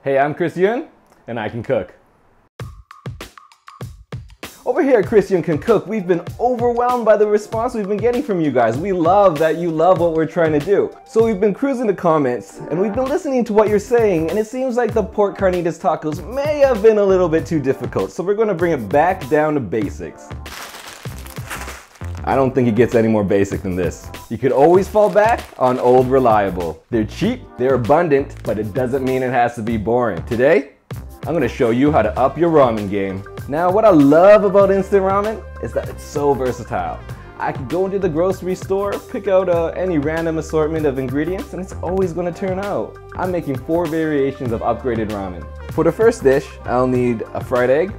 Hey, I'm Chris Yun, and I can cook. Over here at Chris Yun Can Cook, we've been overwhelmed by the response we've been getting from you guys. We love that you love what we're trying to do. So we've been cruising the comments, and we've been listening to what you're saying, and it seems like the pork carnitas tacos may have been a little bit too difficult, so we're gonna bring it back down to basics. I don't think it gets any more basic than this. You could always fall back on Old Reliable. They're cheap, they're abundant, but it doesn't mean it has to be boring. Today, I'm gonna show you how to up your ramen game. Now, what I love about instant ramen is that it's so versatile. I could go into the grocery store, pick out any random assortment of ingredients, and it's always gonna turn out. I'm making 4 variations of upgraded ramen. For the first dish, I'll need a fried egg,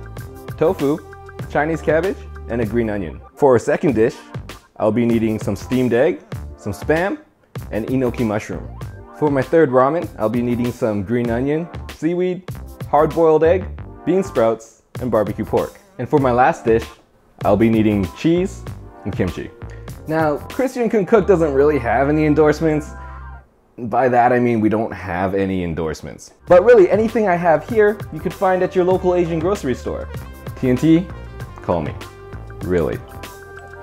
tofu, Chinese cabbage, and a green onion. For a second dish, I'll be needing some steamed egg, some Spam, and enoki mushroom. For my third ramen, I'll be needing some green onion, seaweed, hard-boiled egg, bean sprouts, and BBQ pork. And for my last dish, I'll be needing cheese and kimchi. Now, Chris Yun Can Cook doesn't really have any endorsements. By that I mean we don't have any endorsements. But really, anything I have here, you could find at your local Asian grocery store. TNT, call me. Really.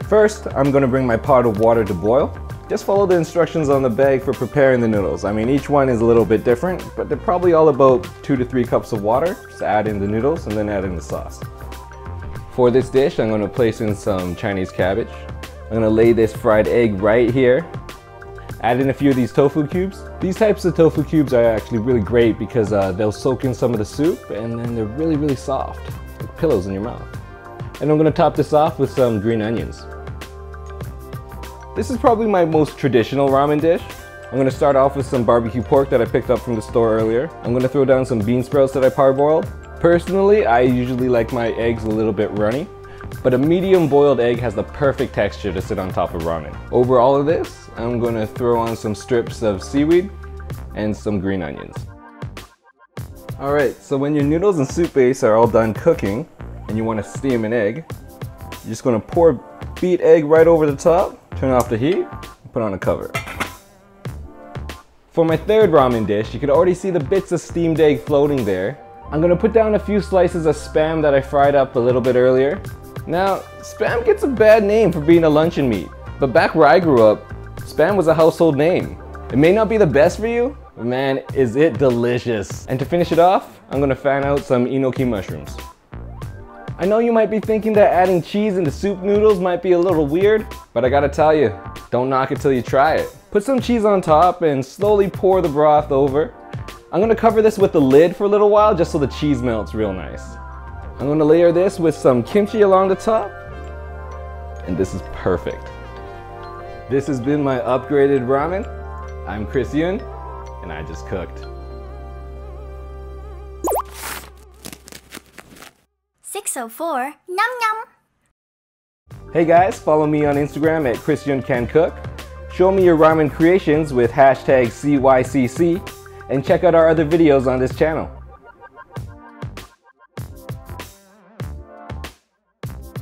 First, I'm gonna bring my pot of water to boil. Just follow the instructions on the bag for preparing the noodles. I mean, each one is a little bit different, but they're probably all about 2 to 3 cups of water. Just add in the noodles and then add in the sauce. For this dish, I'm gonna place in some Chinese cabbage. I'm gonna lay this fried egg right here. Add in a few of these tofu cubes. These types of tofu cubes are actually really great because they'll soak in some of the soup and then they're really soft, like pillows in your mouth. And I'm gonna top this off with some green onions. This is probably my most traditional ramen dish. I'm gonna start off with some BBQ pork that I picked up from the store earlier. I'm gonna throw down some bean sprouts that I parboiled. Personally, I usually like my eggs a little bit runny, but a medium boiled egg has the perfect texture to sit on top of ramen. Over all of this, I'm gonna throw on some strips of seaweed and some green onions. Alright, so when your noodles and soup base are all done cooking, and you want to steam an egg, you're just going to pour beat egg right over the top, turn off the heat, and put on a cover. For my third ramen dish, you can already see the bits of steamed egg floating there. I'm going to put down a few slices of Spam that I fried up a little bit earlier. Now, Spam gets a bad name for being a luncheon meat, but back where I grew up, Spam was a household name. It may not be the best for you, but man, is it delicious. And to finish it off, I'm going to fan out some enoki mushrooms. I know you might be thinking that adding cheese into soup noodles might be a little weird, but I gotta tell you, don't knock it till you try it. Put some cheese on top and slowly pour the broth over. I'm gonna cover this with the lid for a little while just so the cheese melts real nice. I'm gonna layer this with some kimchi along the top, and this is perfect. This has been my upgraded ramen. I'm Chris Yun, and I just cooked. 604 Num Num. Hey guys, follow me on Instagram at Chris Yun Can Cook. Show me your ramen creations with hashtag CYCC and check out our other videos on this channel.